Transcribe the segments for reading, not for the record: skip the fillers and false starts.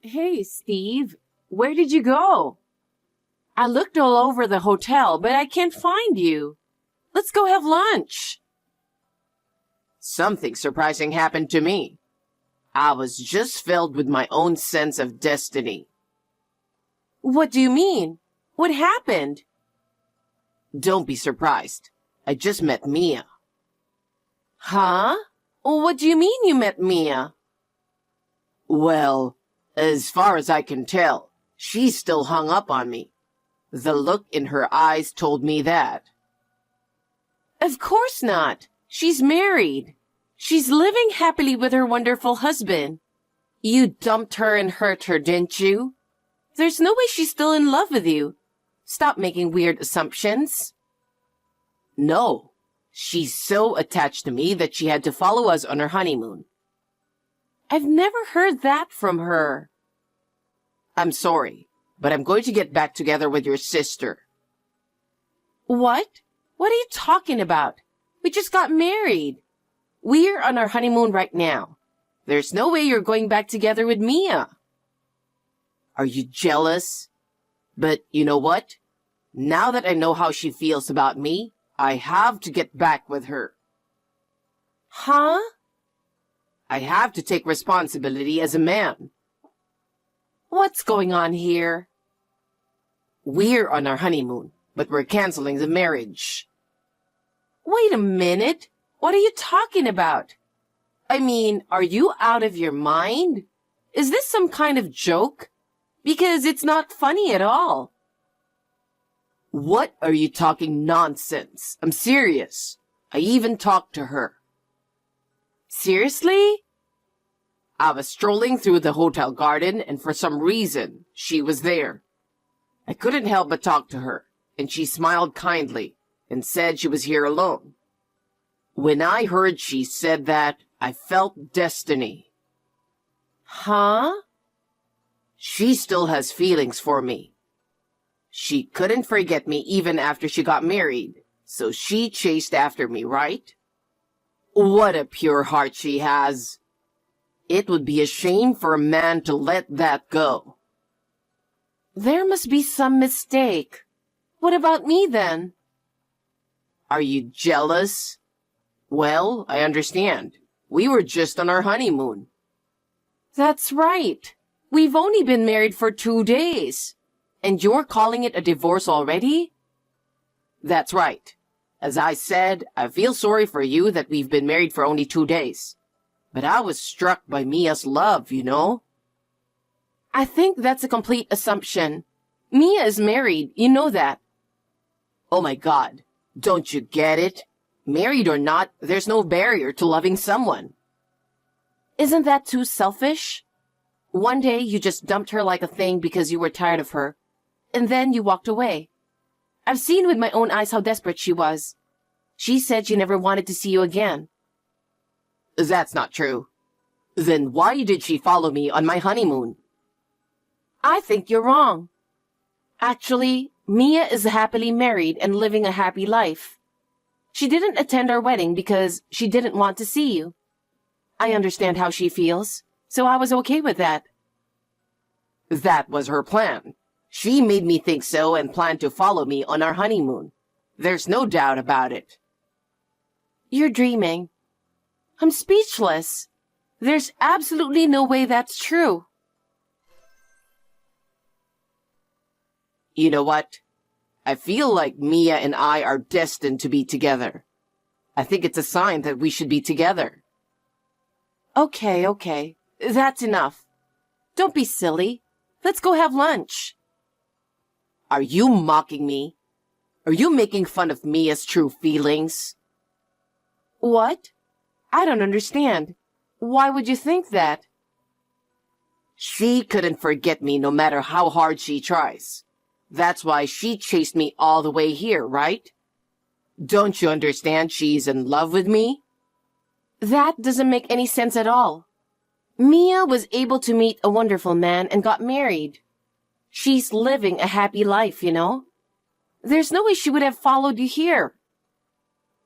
Hey, Steve, where did you go? I looked all over the hotel, but I can't find you. Let's go have lunch. Something surprising happened to me. I was just filled with my own sense of destiny. What do you mean? What happened? Don't be surprised. I just met Mia. Huh? What do you mean you met Mia? Well, as far as I can tell, she's still hung up on me. The look in her eyes told me that. Of course not. She's married. She's living happily with her wonderful husband. You dumped her and hurt her, didn't you? There's no way she's still in love with you. Stop making weird assumptions. No, she's so attached to me that she had to follow us on her honeymoon. I've never heard that from her. I'm sorry, but I'm going to get back together with your sister. What? What are you talking about? We just got married. We're on our honeymoon right now. There's no way you're going back together with Mia. Are you jealous? But you know what? Now that I know how she feels about me, I have to get back with her. Huh? I have to take responsibility as a man. What's going on here? We're on our honeymoon, but we're canceling the marriage. Wait a minute. What are you talking about? I mean, are you out of your mind? Is this some kind of joke? Because it's not funny at all. What are you talking nonsense? I'm serious. I even talked to her. Seriously? I was strolling through the hotel garden, and for some reason, she was there. I couldn't help but talk to her, and she smiled kindly and said she was here alone. When I heard she said that, I felt destiny. Huh? She still has feelings for me. She couldn't forget me even after she got married, so she chased after me, right? What a pure heart she has. It would be a shame for a man to let that go. There must be some mistake. What about me then? Are you jealous? Well, I understand. We were just on our honeymoon. That's right. We've only been married for 2 days. And you're calling it a divorce already? That's right. As I said, I feel sorry for you that we've been married for only 2 days. But I was struck by Mia's love, you know? I think that's a complete assumption. Mia is married, you know that. Oh my God, don't you get it? Married or not, there's no barrier to loving someone. Isn't that too selfish? One day you just dumped her like a thing because you were tired of her. And then you walked away. I've seen with my own eyes how desperate she was. She said she never wanted to see you again. That's not true. Then why did she follow me on my honeymoon? I think you're wrong. Actually, Mia is happily married and living a happy life. She didn't attend our wedding because she didn't want to see you. I understand how she feels, so I was okay with that. That was her plan. She made me think so and planned to follow me on our honeymoon. There's no doubt about it. You're dreaming. I'm speechless. There's absolutely no way that's true. You know what? I feel like Mia and I are destined to be together. I think it's a sign that we should be together. Okay. That's enough. Don't be silly. Let's go have lunch. Are you mocking me? Are you making fun of Mia's true feelings? What? I don't understand. Why would you think that? She couldn't forget me no matter how hard she tries. That's why she chased me all the way here, right? Don't you understand she's in love with me? That doesn't make any sense at all. Mia was able to meet a wonderful man and got married. She's living a happy life, you know? There's no way she would have followed you here.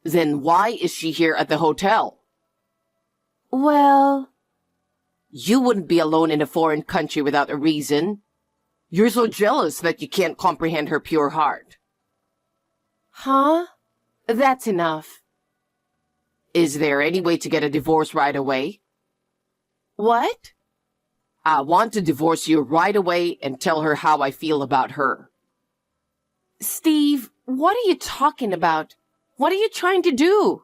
Then why is she here at the hotel? Well, You wouldn't be alone in a foreign country without a reason. You're so jealous that you can't comprehend her pure heart. Huh? That's enough. Is there any way to get a divorce right away? What? I want to divorce you right away and tell her how I feel about her. Steve, what are you talking about? What are you trying to do?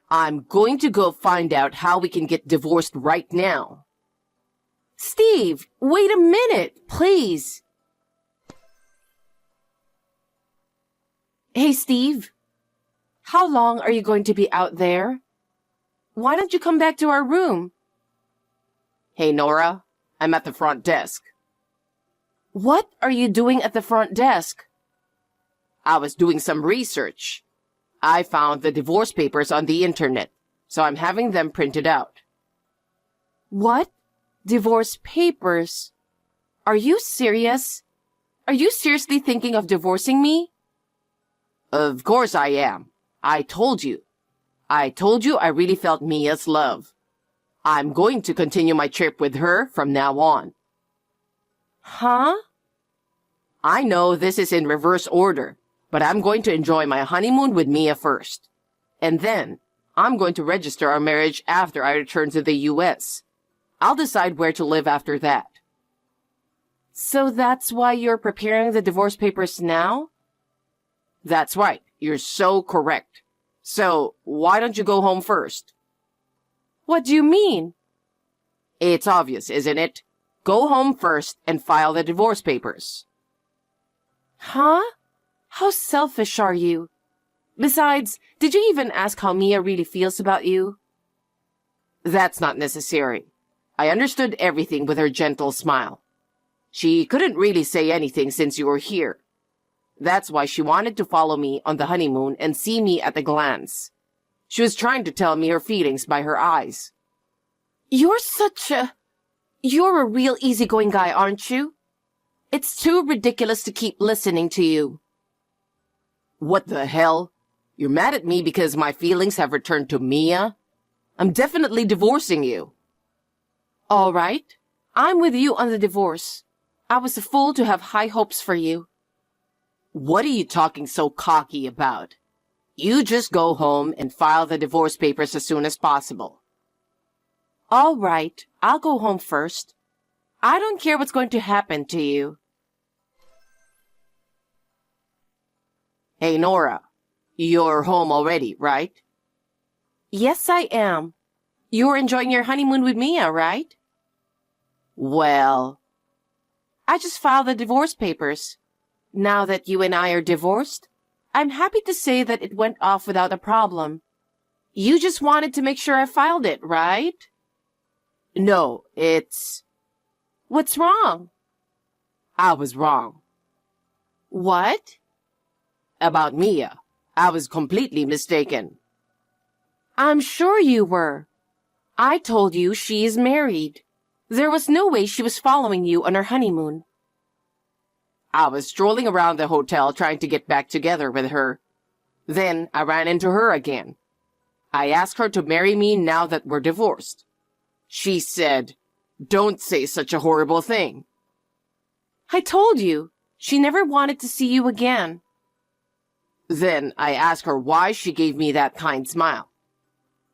I'm going to go find out how we can get divorced right now. Steve, wait a minute, please. Hey, Steve. How long are you going to be out there? Why don't you come back to our room? Hey, Nora, I'm at the front desk. What are you doing at the front desk? I was doing some research. I found the divorce papers on the internet, so I'm having them printed out. What? Divorce papers? Are you serious? Are you seriously thinking of divorcing me? Of course I am. I told you I really felt Mia's love. I'm going to continue my trip with her from now on. Huh? I know this is in reverse order, but I'm going to enjoy my honeymoon with Mia first. And then, I'm going to register our marriage after I return to the U.S. I'll decide where to live after that. So that's why you're preparing the divorce papers now? That's right. You're so correct. So, why don't you go home first? What do you mean? It's obvious, isn't it? Go home first and file the divorce papers. Huh? How selfish are you? Besides, did you even ask how Mia really feels about you? That's not necessary. I understood everything with her gentle smile. She couldn't really say anything since you were here. That's why she wanted to follow me on the honeymoon and see me at a glance. She was trying to tell me her feelings by her eyes. You're a real easygoing guy, aren't you? It's too ridiculous to keep listening to you. What the hell? You're mad at me because my feelings have returned to Mia? I'm definitely divorcing you. All right. I'm with you on the divorce. I was a fool to have high hopes for you. What are you talking so cocky about? You just go home and file the divorce papers as soon as possible. All right. I'll go home first. I don't care what's going to happen to you. Hey, Nora. You're home already, right? Yes, I am. You're enjoying your honeymoon with Mia, right? Well, I just filed the divorce papers. Now that you and I are divorced, I'm happy to say that it went off without a problem. You just wanted to make sure I filed it, right? no, What's wrong? I was wrong. What? About Mia. I was completely mistaken. I'm sure you were. I told you she is married. There was no way she was following you on her honeymoon. I was strolling around the hotel trying to get back together with her. Then I ran into her again. I asked her to marry me now that we're divorced. She said, "Don't say such a horrible thing." I told you. She never wanted to see you again. Then I asked her why she gave me that kind smile.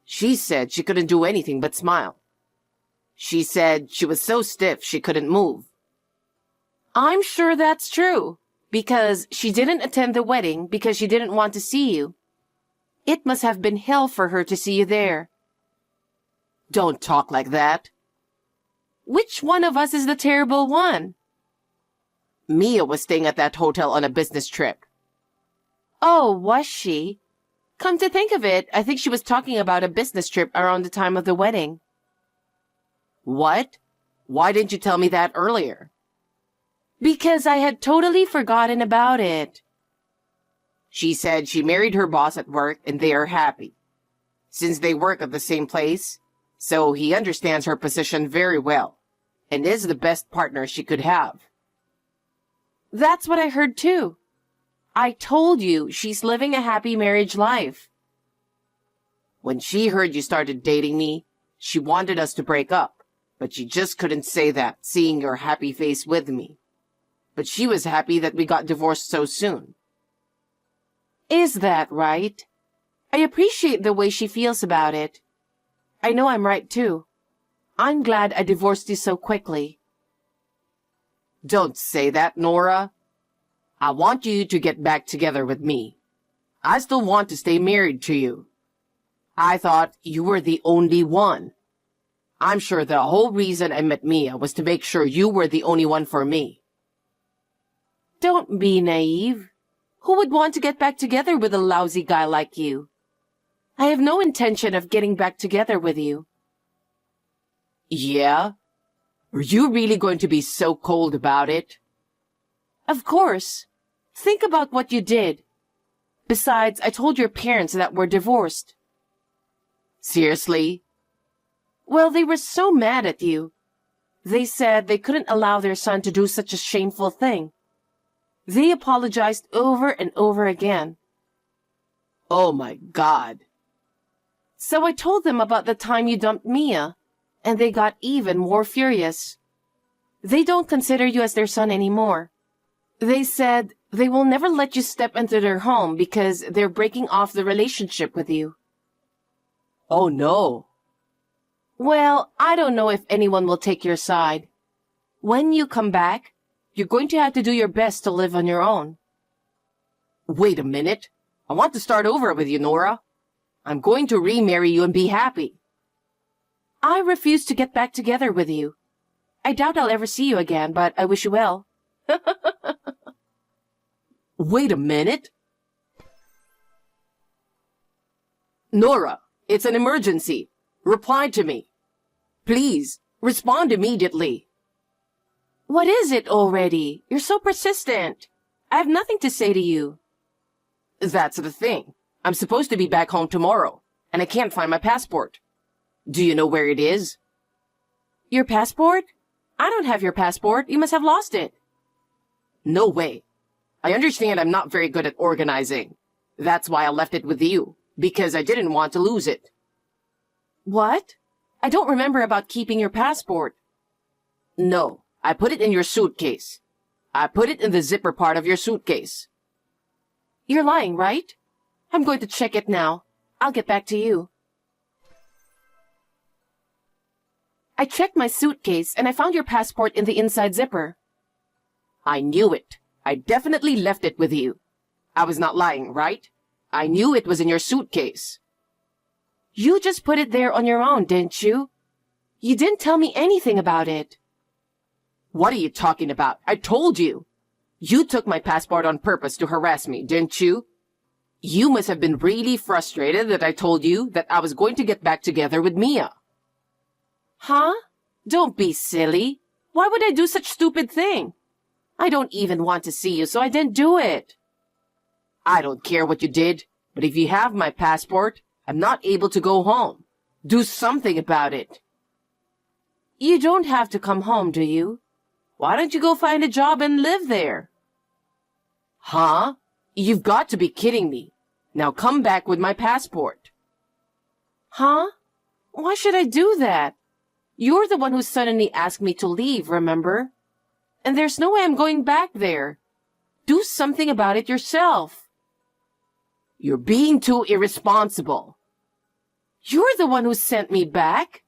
She said she couldn't do anything but smile. She said she was so stiff she couldn't move. I'm sure that's true, because she didn't attend the wedding because she didn't want to see you. It must have been hell for her to see you there. Don't talk like that. Which one of us is the terrible one? Mia was staying at that hotel on a business trip. Oh, was she? Come to think of it, I think she was talking about a business trip around the time of the wedding. What? Why didn't you tell me that earlier? Because I had totally forgotten about it. She said she married her boss at work and they are happy. Since they work at the same place, so he understands her position very well and is the best partner she could have. That's what I heard too. I told you she's living a happy marriage life. When she heard you started dating me, she wanted us to break up. But she just couldn't say that, seeing your happy face with me. But she was happy that we got divorced so soon. Is that right? I appreciate the way she feels about it. I know I'm right too. I'm glad I divorced you so quickly. Don't say that, Nora. I want you to get back together with me. I still want to stay married to you. I thought you were the only one. I'm sure the whole reason I met Mia was to make sure you were the only one for me. Don't be naive. Who would want to get back together with a lousy guy like you? I have no intention of getting back together with you. Yeah? Are you really going to be so cold about it? Of course. Think about what you did. Besides, I told your parents that we're divorced. Seriously? Well, they were so mad at you. They said they couldn't allow their son to do such a shameful thing. They apologized over and over again. Oh my God. So I told them about the time you dumped Mia, and they got even more furious. They don't consider you as their son anymore. They said they will never let you step into their home because they're breaking off the relationship with you. Oh no. Well, I don't know if anyone will take your side. When you come back, you're going to have to do your best to live on your own. Wait a minute. I want to start over with you, Nora. I'm going to remarry you and be happy. I refuse to get back together with you. I doubt I'll ever see you again, but I wish you well. Wait a minute. Nora, it's an emergency. Reply to me. Please, respond immediately. What is it already? You're so persistent. I have nothing to say to you. That's the thing. I'm supposed to be back home tomorrow, and I can't find my passport. Do you know where it is? Your passport? I don't have your passport. You must have lost it. No way. I understand I'm not very good at organizing. That's why I left it with you, because I didn't want to lose it. What? I don't remember about keeping your passport. No, I put it in your suitcase. I put it in the zipper part of your suitcase. You're lying, right? I'm going to check it now. I'll get back to you. I checked my suitcase and I found your passport in the inside zipper. I knew it. I definitely left it with you. I was not lying, right? I knew it was in your suitcase. You just put it there on your own, didn't you? You didn't tell me anything about it. What are you talking about? I told you. You took my passport on purpose to harass me, didn't you? You must have been really frustrated that I told you that I was going to get back together with Mia. Huh? Don't be silly. Why would I do such stupid thing? I don't even want to see you, so I didn't do it. I don't care what you did, but if you have my passport, I'm not able to go home. Do something about it. You don't have to come home, do you? Why don't you go find a job and live there? Huh? You've got to be kidding me. Now come back with my passport. Huh? Why should I do that? You're the one who suddenly asked me to leave, remember? And there's no way I'm going back there. Do something about it yourself. You're being too irresponsible. You're the one who sent me back.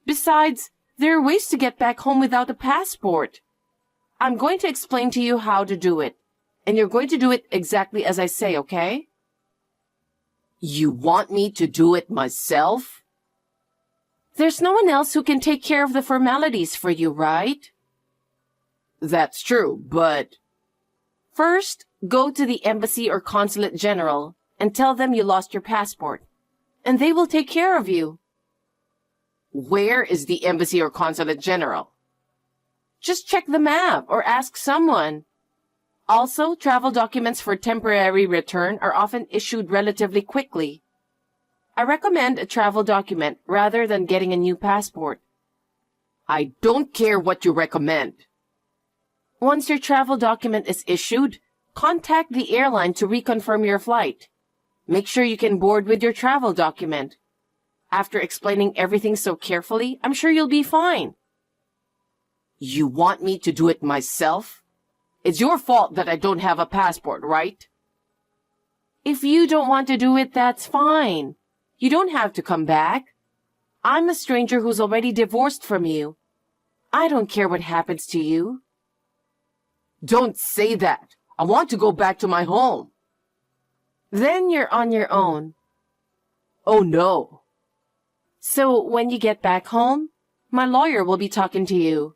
Besides, there are ways to get back home without a passport. I'm going to explain to you how to do it. And you're going to do it exactly as I say, okay? You want me to do it myself? There's no one else who can take care of the formalities for you, right? That's true, but... First, go to the embassy or consulate general and tell them you lost your passport. And they will take care of you. Where is the embassy or consulate general? Just check the map or ask someone. Also, travel documents for temporary return are often issued relatively quickly. I recommend a travel document rather than getting a new passport. I don't care what you recommend. Once your travel document is issued, contact the airline to reconfirm your flight. Make sure you can board with your travel document. After explaining everything so carefully, I'm sure you'll be fine. You want me to do it myself? It's your fault that I don't have a passport, right? If you don't want to do it, that's fine. You don't have to come back. I'm a stranger who's already divorced from you. I don't care what happens to you. Don't say that. I want to go back to my home. Then you're on your own. Oh no. So when you get back home, my lawyer will be talking to you.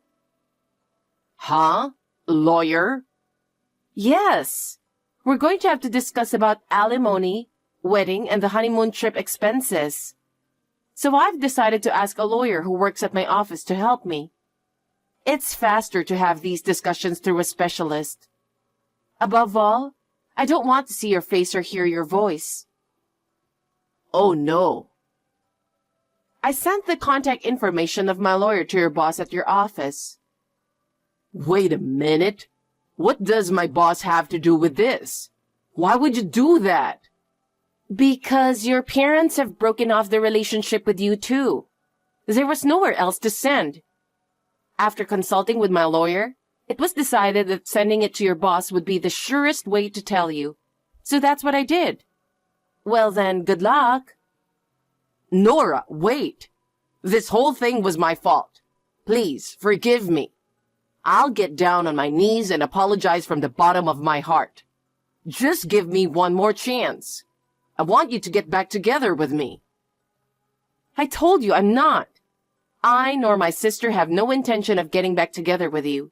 Huh? Lawyer? Yes. We're going to have to discuss about alimony, wedding, and the honeymoon trip expenses. So I've decided to ask a lawyer who works at my office to help me. It's faster to have these discussions through a specialist. Above all, I don't want to see your face or hear your voice. Oh no. I sent the contact information of my lawyer to your boss at your office. Wait a minute. What does my boss have to do with this? Why would you do that? Because your parents have broken off their relationship with you too. There was nowhere else to send. After consulting with my lawyer, it was decided that sending it to your boss would be the surest way to tell you. So that's what I did. Well then, good luck. Nora, wait. This whole thing was my fault. Please, forgive me. I'll get down on my knees and apologize from the bottom of my heart. Just give me one more chance. I want you to get back together with me. I told you I'm not. I nor my sister have no intention of getting back together with you.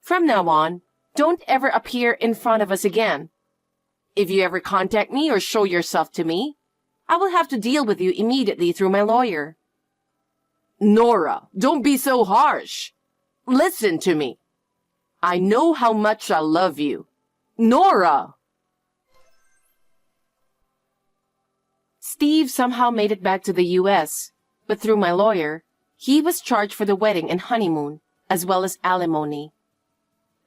From now on, don't ever appear in front of us again. If you ever contact me or show yourself to me, I will have to deal with you immediately through my lawyer. Nora, don't be so harsh. Listen to me. I know how much I love you. Nora! Steve somehow made it back to the U.S., but through my lawyer, he was charged for the wedding and honeymoon, as well as alimony.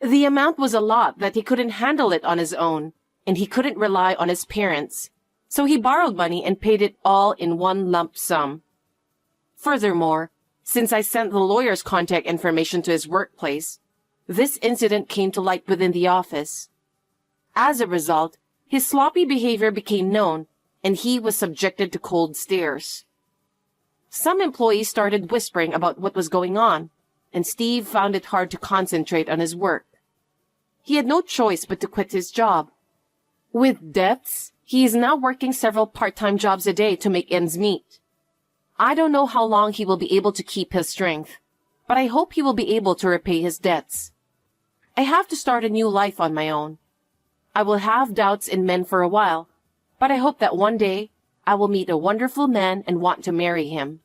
The amount was a lot that he couldn't handle it on his own, and he couldn't rely on his parents, so he borrowed money and paid it all in one lump sum. Furthermore, since I sent the lawyer's contact information to his workplace, this incident came to light within the office. As a result, his sloppy behavior became known, and he was subjected to cold stares. Some employees started whispering about what was going on, and Steve found it hard to concentrate on his work. He had no choice but to quit his job. With debts, he is now working several part-time jobs a day to make ends meet. I don't know how long he will be able to keep his strength, but I hope he will be able to repay his debts. I have to start a new life on my own. I will have doubts in men for a while, but I hope that one day I will meet a wonderful man and want to marry him.